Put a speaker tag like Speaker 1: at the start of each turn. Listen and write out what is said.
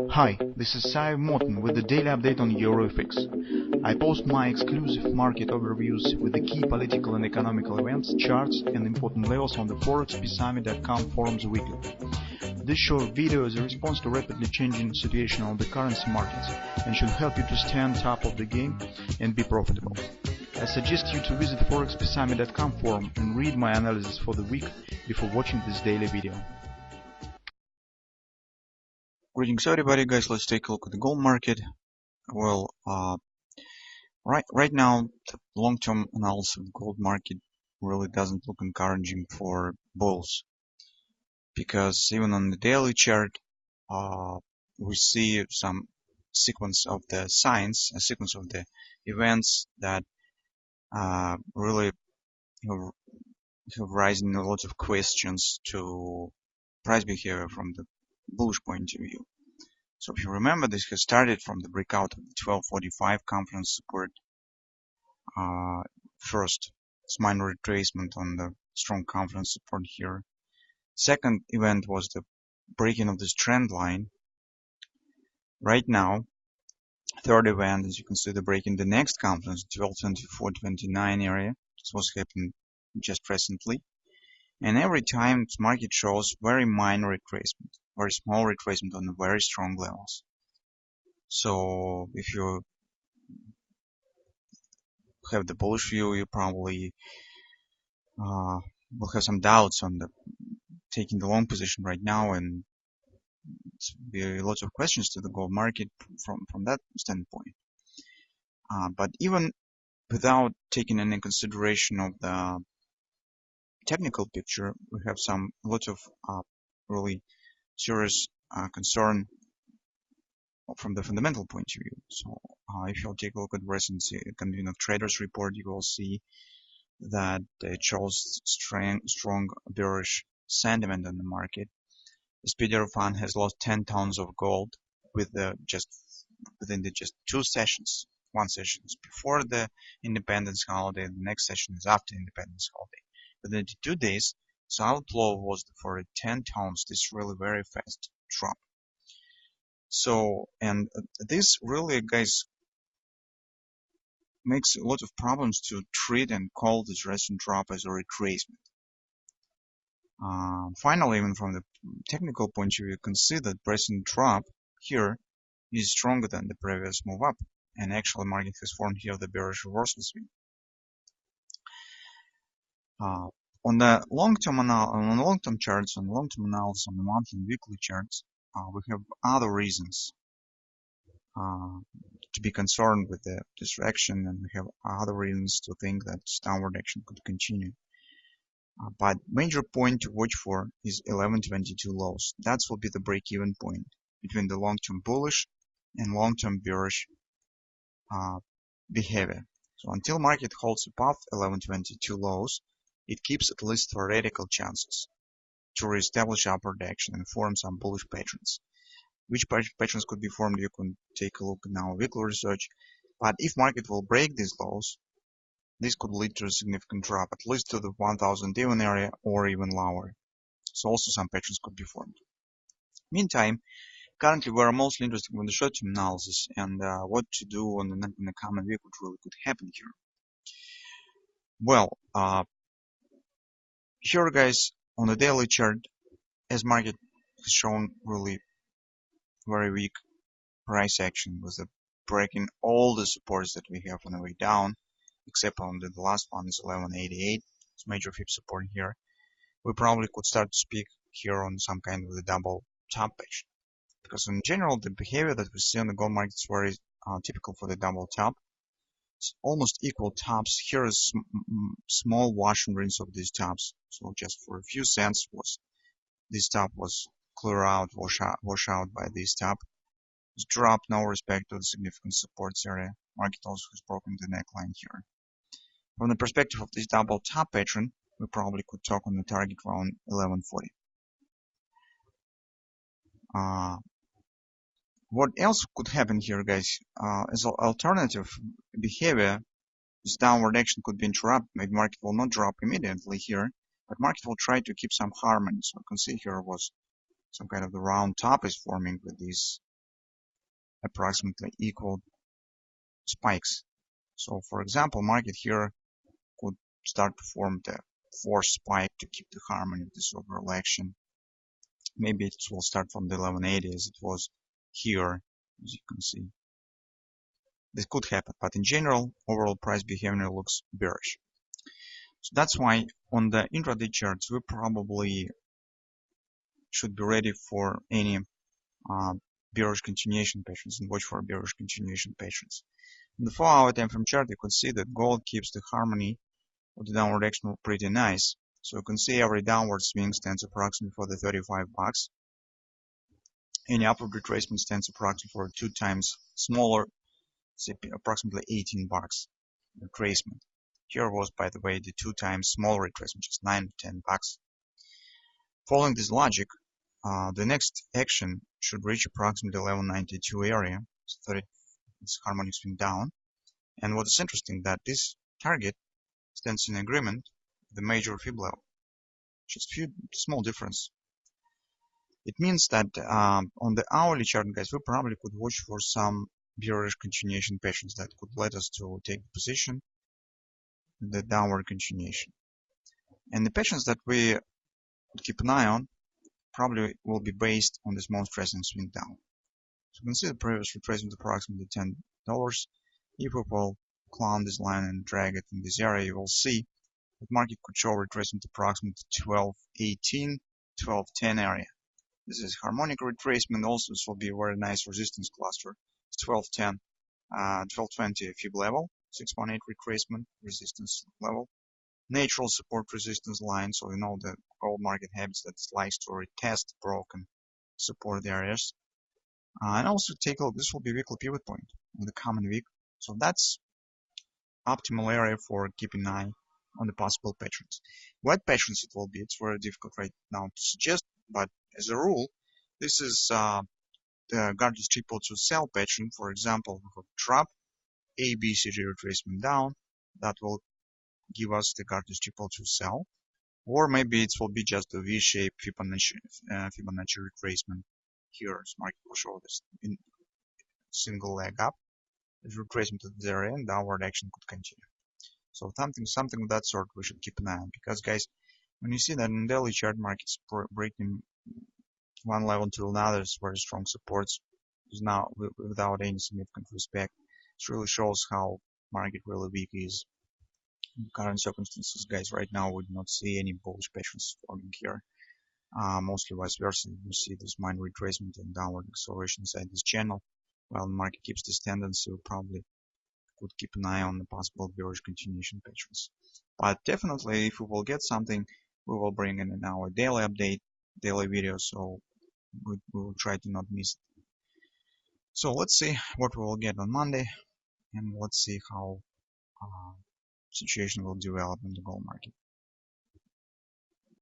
Speaker 1: Hi, this is Sive Morten with the daily update on EuroFX. I post my exclusive market overviews with the key political and economical events, charts and important levels on the ForexPeaceArmy.com forums weekly. This short video is a response to rapidly changing situation on the currency markets and should help you to stay on top of the game and be profitable. I suggest you to visit ForexPeaceArmy.com forum and read my analysis for the week before watching this daily video. Greetings everybody, guys. Let's take a look at the gold market. Well, right now the long-term analysis of the gold market really doesn't look encouraging for bulls, because even on the daily chart we see some sequence of the signs, a sequence of the events that really have raised a lot of questions to price behavior from the bullish point of view. So if you remember, this has started from the breakout of the 1245 conference support. First, it's minor retracement on the strong conference support here. Second event was the breaking of this trend line. Right now, third event, as you can see, the breaking the next conference, 1224.29 area. This was happening just recently. And every time its market shows very minor retracement, very small retracement on the very strong levels. So if you have the bullish view, you probably will have some doubts on the taking the long position right now, and be lots of questions to the gold market from that standpoint. But even without taking any consideration of the technical picture, we have lots of really serious concern from the fundamental point of view. So if you'll take a look at recent Convening of Traders report, you will see that it shows strong bearish sentiment in the market. The SPDR fund has lost 10 tons of gold within the just two sessions. One session is before the Independence holiday, the next session is after Independence holiday. Within 2 days, so outflow was for 10 tons. This is really very fast drop. So, and this really, guys, makes a lot of problems to treat and call this recent drop as a retracement. Finally, even from the technical point of view, you can see that present drop here is stronger than the previous move up, and actually market has formed here the bearish reversal swing. On the long-term charts, on the long-term analysis, on the monthly and weekly charts, we have other reasons to be concerned with this direction, and we have other reasons to think that downward action could continue. But major point to watch for is 1122 lows. That will be the break-even point between the long-term bullish and long-term bearish behavior. So until market holds above 1122 lows, it keeps at least theoretical chances to reestablish upward action and form some bullish patterns. Which patterns could be formed, you can take a look in our weekly research. But if market will break these lows, this could lead to a significant drop, at least to the 1000 even area or even lower. So also some patterns could be formed. Meantime, currently we are mostly interested in the short-term analysis and what to do in the coming week, what really could happen here. Well, here, guys, on the daily chart, as market has shown really very weak price action, with the breaking all the supports that we have on the way down, except on the last one is 1188. It's major fib support here. We probably could start to speak here on some kind of the double top action, because in general the behavior that we see on the gold market is very typical for the double top. It's almost equal tops. Here is small wash and rinse of these tops. So just for a few cents this top was clear out, wash out by this top. It's dropped, no respect to the significant supports area. Market also has broken the neckline here. From the perspective of this double top pattern, we probably could talk on the target around 1140. What else could happen here, guys? As an alternative behavior, this downward action could be interrupted. Maybe market will not drop immediately here, but market will try to keep some harmony. So you can see here was some kind of the round top is forming with this approximately equal spikes. So for example, market here could start to form the fourth spike to keep the harmony of this overall action. Maybe it will start from the 1180 as it was here, as you can see. This could happen, but in general, overall price behavior looks bearish. So that's why on the intraday charts, we probably should be ready for any bearish continuation patterns and watch for bearish continuation patterns. In the 4-hour time frame chart, you can see that gold keeps the harmony of the downward action pretty nice. So you can see every downward swing stands approximately for the 35 bucks. Any upward retracement stands approximately for 2 times smaller, say approximately 18 bucks retracement. Here was, by the way, the 2 times smaller retracement, just 9 to 10 bucks. Following this logic, the next action should reach approximately 1192 area, so this harmonic swing down. And what is interesting that this target stands in agreement with the major fib level, just few small difference. It means that on the hourly chart, guys, we probably could watch for some bearish continuation patterns that could let us to take the position in the downward continuation. And the patterns that we keep an eye on probably will be based on this most recent swing down. So you can see the previous retracement approximately $10. If we will climb this line and drag it in this area, you will see that market could show retracement approximately 1218, 1210 area. This is harmonic retracement. Also, this will be a very nice resistance cluster. It's 1210, 1220 fib level, 618 retracement resistance level. Natural support resistance line, so you know the gold market habits that it likes to retest broken support areas. And also take a look, this will be weekly pivot point in the coming week. So that's optimal area for keeping an eye on the possible patterns. What patterns it will be, it's very difficult right now to suggest, but as a rule, this is the Gartner's triple to sell pattern. For example, we have drop, ABCG retracement down, that will give us the Gartner's triple to sell, or maybe it will be just a V-shaped Fibonacci retracement. Here, this market will show this in single leg up, the retracement at the area, and downward action could continue. So something of that sort we should keep an eye on, because guys, when you see that in daily chart markets breaking one level to another, it's very strong supports, is now without any significant respect. It really shows how market really weak is. In current circumstances, guys, right now we do not see any bullish patterns forming here. Mostly vice versa. You see this minor retracement and downward acceleration inside this channel. While the market keeps this tendency, we probably could keep an eye on the possible bearish continuation patterns. But definitely, if we will get something, we will bring in our daily update, daily video, so we will try to not miss it. So let's see what we will get on Monday, and let's see how situation will develop in the gold market.